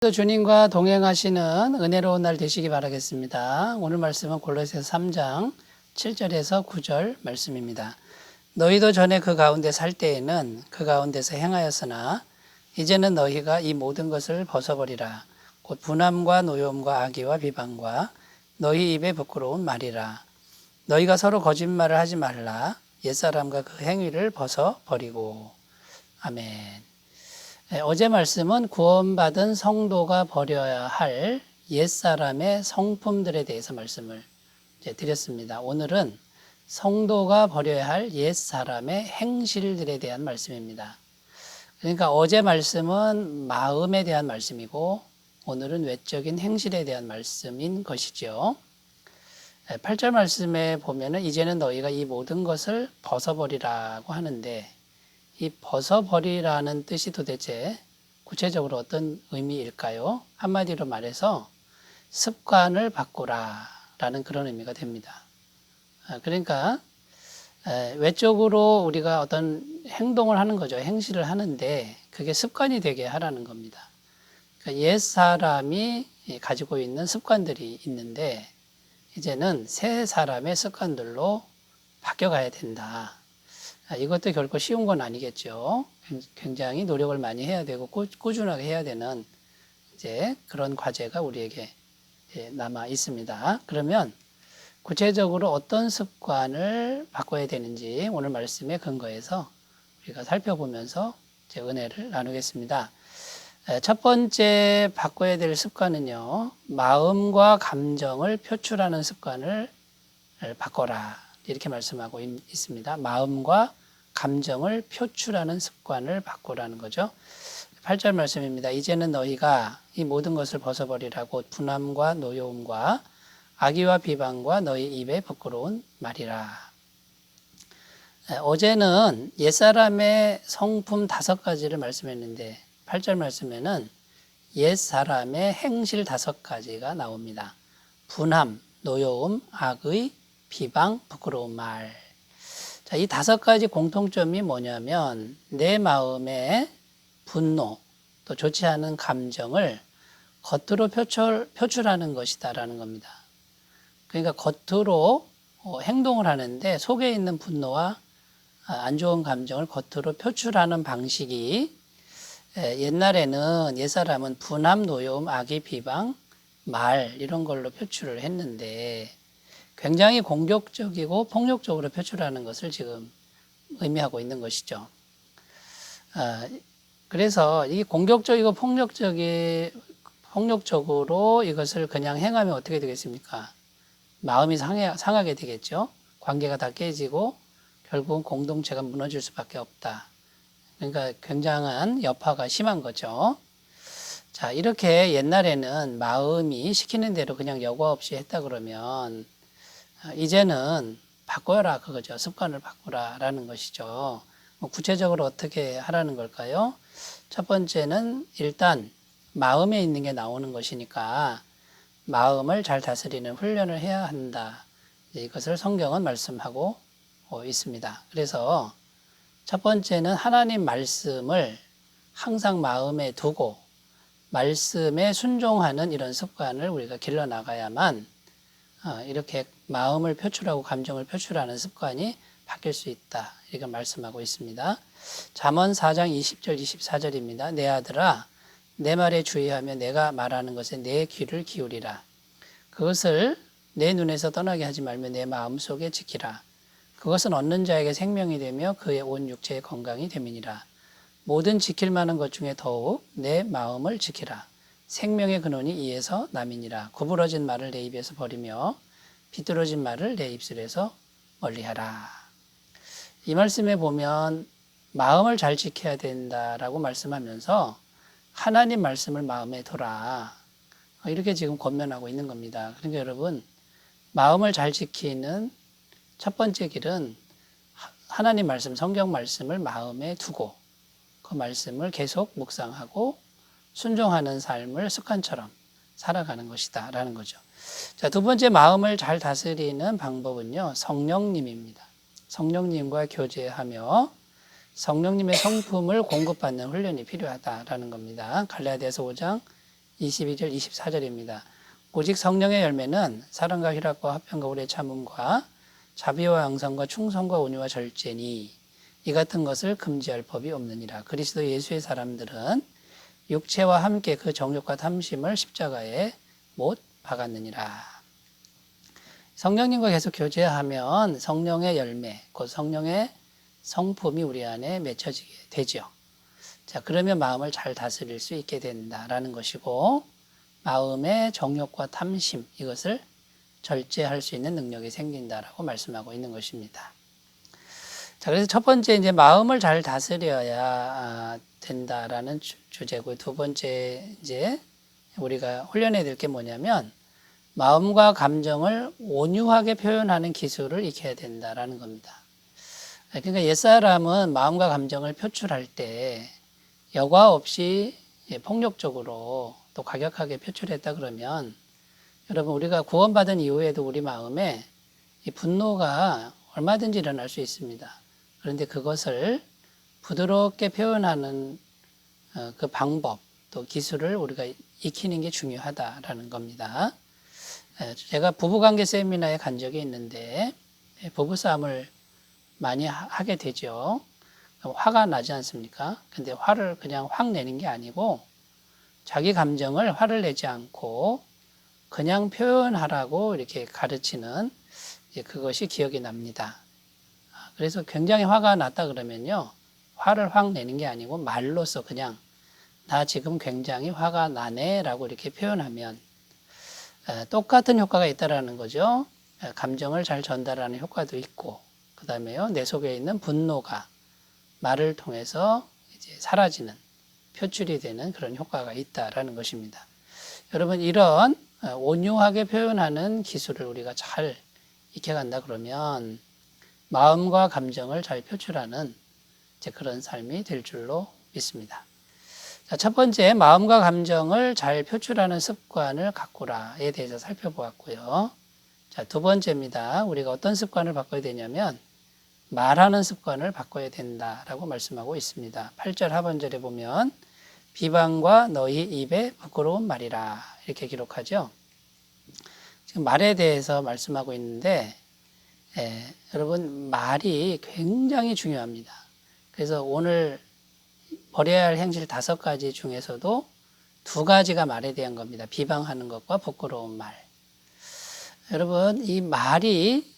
주님과 동행하시는 은혜로운 날 되시기 바라겠습니다. 오늘 말씀은 골로새서 3장 7절에서 9절 말씀입니다. 너희도 전에 그 가운데 살 때에는 그 가운데서 행하였으나 이제는 너희가 이 모든 것을 벗어버리라. 곧 분함과 노여움과 악의와 비방과 너희 입에 부끄러운 말이라. 너희가 서로 거짓말을 하지 말라. 옛사람과 그 행위를 벗어버리고. 아멘. 어제 말씀은 구원받은 성도가 버려야 할 옛사람의 성품들에 대해서 말씀을 드렸습니다. 오늘은 성도가 버려야 할 옛사람의 행실들에 대한 말씀입니다. 그러니까 어제 말씀은 마음에 대한 말씀이고 오늘은 외적인 행실에 대한 말씀인 것이죠. 8절 말씀에 보면은 이제는 너희가 이 모든 것을 벗어버리라고 하는데 이 벗어버리라는 뜻이 도대체 구체적으로 어떤 의미일까요? 한마디로 말해서 습관을 바꾸라라는 그런 의미가 됩니다. 그러니까 외적으로 우리가 어떤 행동을 하는 거죠. 행실을 하는데 그게 습관이 되게 하라는 겁니다. 그러니까 옛 사람이 가지고 있는 습관들이 있는데 이제는 새 사람의 습관들로 바뀌어가야 된다. 이것도 결코 쉬운 건 아니겠죠. 굉장히 노력을 많이 해야 되고 꾸준하게 해야 되는 이제 그런 과제가 우리에게 남아 있습니다. 그러면 구체적으로 어떤 습관을 바꿔야 되는지 오늘 말씀에 근거해서 우리가 살펴보면서 이제 은혜를 나누겠습니다. 첫 번째 바꿔야 될 습관은요, 마음과 감정을 표출하는 습관을 바꿔라. 이렇게 말씀하고 있습니다. 마음과 감정을 표출하는 습관을 바꾸라는 거죠. 8절 말씀입니다. 이제는 너희가 이 모든 것을 벗어버리라고 분함과 노여움과 악의와 비방과 너희 입에 부끄러운 말이라. 어제는 옛사람의 성품 5가지를 말씀했는데 8절 말씀에는 옛사람의 행실 5가지가 나옵니다. 분함, 노여움, 악의, 비방, 부끄러운 말. 자, 이 5가지 공통점이 뭐냐면 내 마음의 분노, 또 좋지 않은 감정을 겉으로 표출하는 것이다라는 겁니다. 그러니까 겉으로 행동을 하는데 속에 있는 분노와 안 좋은 감정을 겉으로 표출하는 방식이 옛날에는 옛사람은 분함, 노여움, 악의, 비방, 말 이런 걸로 표출을 했는데 굉장히 공격적이고 폭력적으로 표출하는 것을 지금 의미하고 있는 것이죠. 그래서 이 공격적이고 폭력적으로 이것을 그냥 행하면 어떻게 되겠습니까? 마음이 상하게 되겠죠. 관계가 다 깨지고 결국은 공동체가 무너질 수밖에 없다. 그러니까 굉장한 여파가 심한 거죠. 자, 이렇게 옛날에는 마음이 시키는 대로 그냥 여과 없이 했다 그러면 이제는 바꿔라 그거죠. 습관을 바꾸라라는 것이죠. 구체적으로 어떻게 하라는 걸까요? 첫 번째는 일단 마음에 있는 게 나오는 것이니까 마음을 잘 다스리는 훈련을 해야 한다. 이것을 성경은 말씀하고 있습니다. 그래서 첫 번째는 하나님 말씀을 항상 마음에 두고 말씀에 순종하는 이런 습관을 우리가 길러나가야만 이렇게 마음을 표출하고 감정을 표출하는 습관이 바뀔 수 있다. 이렇게 말씀하고 있습니다. 잠언 4장 20절 24절입니다. 내 아들아 내 말에 주의하며 내가 말하는 것에 내 귀를 기울이라. 그것을 내 눈에서 떠나게 하지 말며 내 마음속에 지키라. 그것은 얻는 자에게 생명이 되며 그의 온 육체의 건강이 됨이니라. 모든 지킬 만한 것 중에 더욱 내 마음을 지키라. 생명의 근원이 이에서 남이니라. 구부러진 말을 내 입에서 버리며 비뚤어진 말을 내 입술에서 멀리하라. 이 말씀에 보면 마음을 잘 지켜야 된다라고 말씀하면서 하나님 말씀을 마음에 둬라. 이렇게 지금 권면하고 있는 겁니다. 그러니까 여러분 마음을 잘 지키는 첫 번째 길은 하나님 말씀, 성경 말씀을 마음에 두고 그 말씀을 계속 묵상하고 순종하는 삶을 습관처럼 살아가는 것이다 라는 거죠. 자, 두 번째 마음을 잘 다스리는 방법은요, 성령님입니다. 성령님과 교제하며 성령님의 성품을 공급받는 훈련이 필요하다라는 겁니다. 갈라디아서 5장 22절, 24절입니다. 오직 성령의 열매는 사랑과 희락과 화평과 오래 참음과 자비와 양선과 충성과 온유와 절제니 이 같은 것을 금지할 법이 없느니라. 그리스도 예수의 사람들은 육체와 함께 그 정욕과 탐심을 십자가에 못 박았느니라. 성령님과 계속 교제하면 성령의 열매, 곧 성령의 성품이 우리 안에 맺혀지게 되죠. 자, 그러면 마음을 잘 다스릴 수 있게 된다라는 것이고, 마음의 정욕과 탐심, 이것을 절제할 수 있는 능력이 생긴다라고 말씀하고 있는 것입니다. 자, 그래서 첫 번째 이제 마음을 잘 다스려야 된다라는 주제고, 두 번째 이제 우리가 훈련해야 될 게 뭐냐면 마음과 감정을 온유하게 표현하는 기술을 익혀야 된다라는 겁니다. 그러니까 옛사람은 마음과 감정을 표출할 때 여과 없이 폭력적으로 또 과격하게 표출했다 그러면 여러분 우리가 구원받은 이후에도 우리 마음에 이 분노가 얼마든지 일어날 수 있습니다. 그런데 그것을 부드럽게 표현하는 그 방법 또 기술을 우리가 익히는 게 중요하다라는 겁니다. 제가 부부관계 세미나에 간 적이 있는데 부부싸움을 많이 하게 되죠. 화가 나지 않습니까? 근데 화를 그냥 확 내는 게 아니고 자기 감정을 화를 내지 않고 그냥 표현하라고 이렇게 가르치는 그것이 기억이 납니다. 그래서 굉장히 화가 났다 그러면요. 화를 확 내는 게 아니고 말로써 그냥 나 지금 굉장히 화가 나네 라고 이렇게 표현하면 똑같은 효과가 있다라는 거죠. 감정을 잘 전달하는 효과도 있고 그 다음에요. 내 속에 있는 분노가 말을 통해서 이제 사라지는 표출이 되는 그런 효과가 있다라는 것입니다. 여러분 이런 온유하게 표현하는 기술을 우리가 잘 익혀간다 그러면 마음과 감정을 잘 표출하는 이제 그런 삶이 될 줄로 믿습니다. 자, 첫 번째 마음과 감정을 잘 표출하는 습관을 가꾸라에 대해서 살펴보았고요. 자, 두 번째입니다. 우리가 어떤 습관을 바꿔야 되냐면 말하는 습관을 바꿔야 된다라고 말씀하고 있습니다. 8절 하반절에 보면 비방과 너희 입에 부끄러운 말이라 이렇게 기록하죠. 지금 말에 대해서 말씀하고 있는데 여러분 말이 굉장히 중요합니다. 그래서 오늘 버려야 할 행실 5가지 중에서도 2가지가 말에 대한 겁니다. 비방하는 것과 부끄러운 말. 여러분 이 말이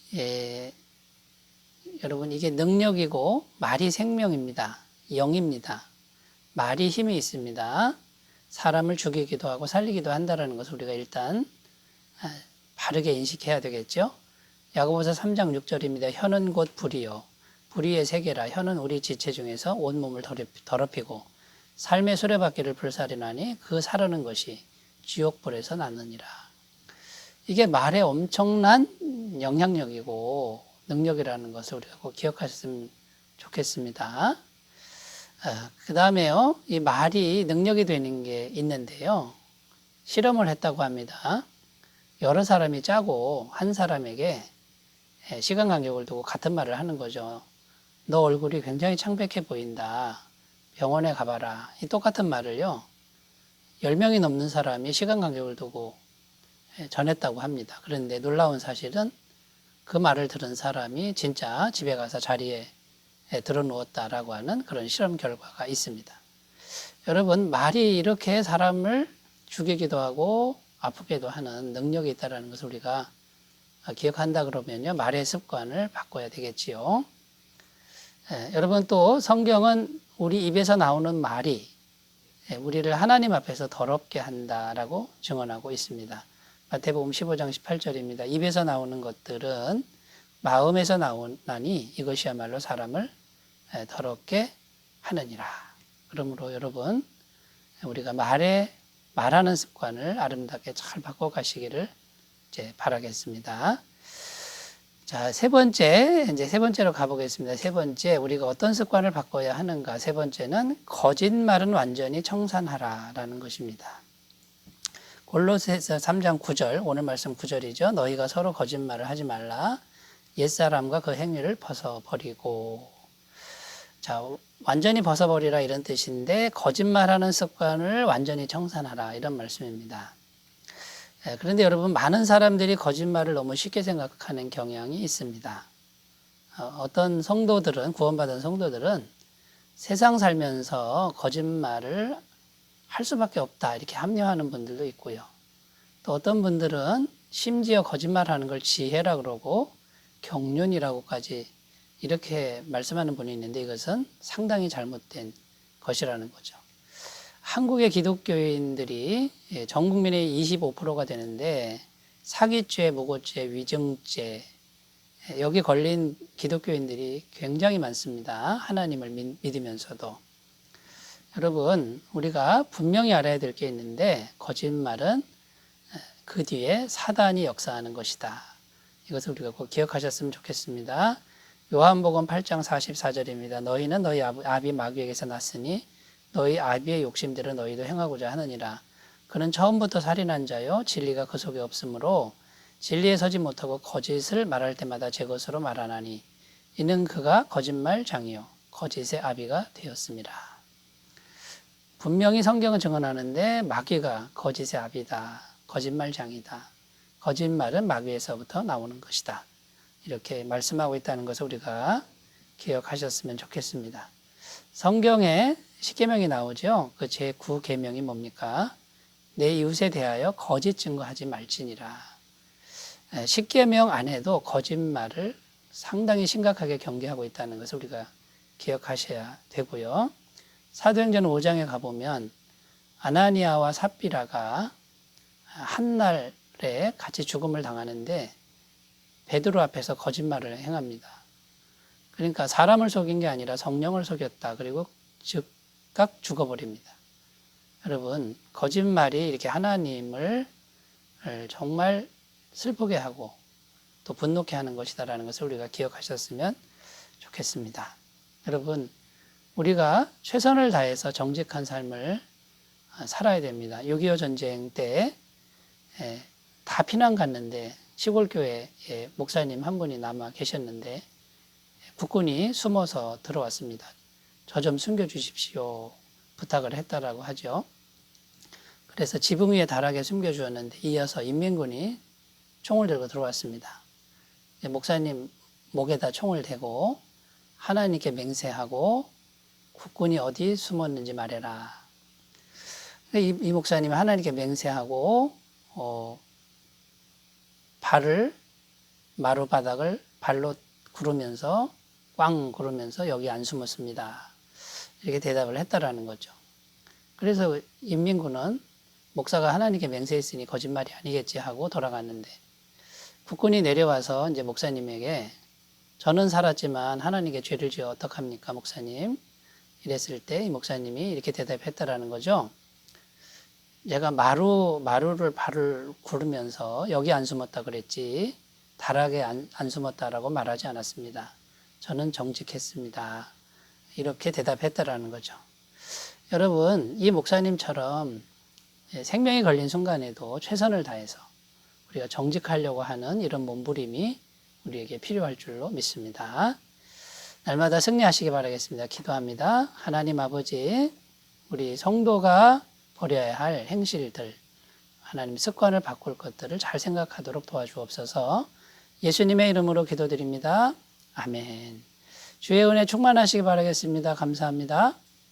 여러분 이게 능력이고 말이 생명입니다. 영입니다. 말이 힘이 있습니다. 사람을 죽이기도 하고 살리기도 한다는 것을 우리가 일단 바르게 인식해야 되겠죠. 야고보서 3장 6절입니다. 혀는 곧 불이요 불의의 세계라. 혀는 우리 지체 중에서 온몸을 더럽히고 삶의 수레바퀴를 불살이나니 그 사르는 것이 지옥불에서 났느니라. 이게 말의 엄청난 영향력이고 능력이라는 것을 우리가 꼭 기억하셨으면 좋겠습니다. 그 다음에요. 이 말이 능력이 되는 게 있는데요. 실험을 했다고 합니다. 여러 사람이 짜고 한 사람에게 시간 간격을 두고 같은 말을 하는 거죠. 너 얼굴이 굉장히 창백해 보인다. 병원에 가봐라. 이 똑같은 말을요. 10명이 넘는 사람이 시간 간격을 두고 전했다고 합니다. 그런데 놀라운 사실은 그 말을 들은 사람이 진짜 집에 가서 자리에 들어 누웠다라고 하는 그런 실험 결과가 있습니다. 여러분 말이 이렇게 사람을 죽이기도 하고 아프게도 하는 능력이 있다는 것을 우리가 기억한다 그러면요. 말의 습관을 바꿔야 되겠지요. 여러분 또 성경은 우리 입에서 나오는 말이 우리를 하나님 앞에서 더럽게 한다라고 증언하고 있습니다. 마태복음 15장 18절입니다. 입에서 나오는 것들은 마음에서 나오나니 이것이야말로 사람을 더럽게 하느니라. 그러므로 여러분 우리가 말하는 습관을 아름답게 잘 바꿔 가시기를 이제 바라겠습니다. 자, 세 번째로 가보겠습니다. 세 번째, 우리가 어떤 습관을 바꿔야 하는가? 세 번째는 거짓말은 완전히 청산하라라는 것입니다. 골로새서 3장 9절, 오늘 말씀 9절이죠. 너희가 서로 거짓말을 하지 말라. 옛사람과 그 행위를 벗어버리고. 자, 완전히 벗어버리라 이런 뜻인데 거짓말하는 습관을 완전히 청산하라 이런 말씀입니다. 그런데 여러분 많은 사람들이 거짓말을 너무 쉽게 생각하는 경향이 있습니다. 어떤 성도들은 구원받은 성도들은 세상 살면서 거짓말을 할 수밖에 없다 이렇게 합리화하는 분들도 있고요. 또 어떤 분들은 심지어 거짓말하는 걸 지혜라 그러고 경륜이라고까지 이렇게 말씀하는 분이 있는데 이것은 상당히 잘못된 것이라는 거죠. 한국의 기독교인들이 전 국민의 25%가 되는데 사기죄, 무고죄, 위증죄 여기 걸린 기독교인들이 굉장히 많습니다. 하나님을 믿으면서도. 여러분 우리가 분명히 알아야 될 게 있는데 거짓말은 그 뒤에 사단이 역사하는 것이다. 이것을 우리가 꼭 기억하셨으면 좋겠습니다. 요한복음 8장 44절입니다. 너희는 너희 아비 마귀에게서 났으니 너희 아비의 욕심대로 너희도 행하고자 하느니라. 그는 처음부터 살인한 자요 진리가 그 속에 없으므로 진리에 서지 못하고 거짓을 말할 때마다 제 것으로 말하나니 이는 그가 거짓말장이요 거짓의 아비가 되었습니다. 분명히 성경은 증언하는데 마귀가 거짓의 아비다. 거짓말장이다. 거짓말은 마귀에서부터 나오는 것이다. 이렇게 말씀하고 있다는 것을 우리가 기억하셨으면 좋겠습니다. 성경에 십계명이 나오죠. 그 제9계명이 뭡니까? 내 이웃에 대하여 거짓 증거하지 말지니라. 십계명 안에도 거짓말을 상당히 심각하게 경계하고 있다는 것을 우리가 기억하셔야 되고요. 사도행전 5장에 가보면 아나니아와 삽비라가 한날에 같이 죽음을 당하는데 베드로 앞에서 거짓말을 행합니다. 그러니까 사람을 속인 게 아니라 성령을 속였다. 그리고 즉각 죽어버립니다. 여러분 거짓말이 이렇게 하나님을 정말 슬프게 하고 또 분노케 하는 것이다라는 것을 우리가 기억하셨으면 좋겠습니다. 여러분 우리가 최선을 다해서 정직한 삶을 살아야 됩니다. 6.25 전쟁 때 다 피난 갔는데 시골 교회에 목사님 한 분이 남아 계셨는데 국군이 숨어서 들어왔습니다. 저 좀 숨겨주십시오 부탁을 했다라고 하죠. 그래서 지붕 위에 다락에 숨겨주었는데 이어서 인민군이 총을 들고 들어왔습니다. 목사님 목에다 총을 대고 하나님께 맹세하고 국군이 어디 숨었는지 말해라. 이 목사님이 하나님께 맹세하고 발을 마루 바닥을 발로 구르면서 꽝 구르면서 여기 안 숨었습니다. 이렇게 대답을 했다라는 거죠. 그래서 인민군은 목사가 하나님께 맹세했으니 거짓말이 아니겠지 하고 돌아갔는데 국군이 내려와서 이제 목사님에게 저는 살았지만 하나님께 죄를 지어 어떡합니까 목사님? 이랬을 때 이 목사님이 이렇게 대답했다라는 거죠. 제가 마루를 발을 구르면서 여기 안 숨었다 그랬지 다락에 안 숨었다라고 말하지 않았습니다. 저는 정직했습니다. 이렇게 대답했다라는 거죠. 여러분 이 목사님처럼 생명이 걸린 순간에도 최선을 다해서 우리가 정직하려고 하는 이런 몸부림이 우리에게 필요할 줄로 믿습니다. 날마다 승리하시기 바라겠습니다. 기도합니다. 하나님 아버지 우리 성도가 버려야 할 행실들 하나님 습관을 바꿀 것들을 잘 생각하도록 도와주옵소서. 예수님의 이름으로 기도드립니다. 아멘. 주의 은혜 충만하시기 바라겠습니다. 감사합니다.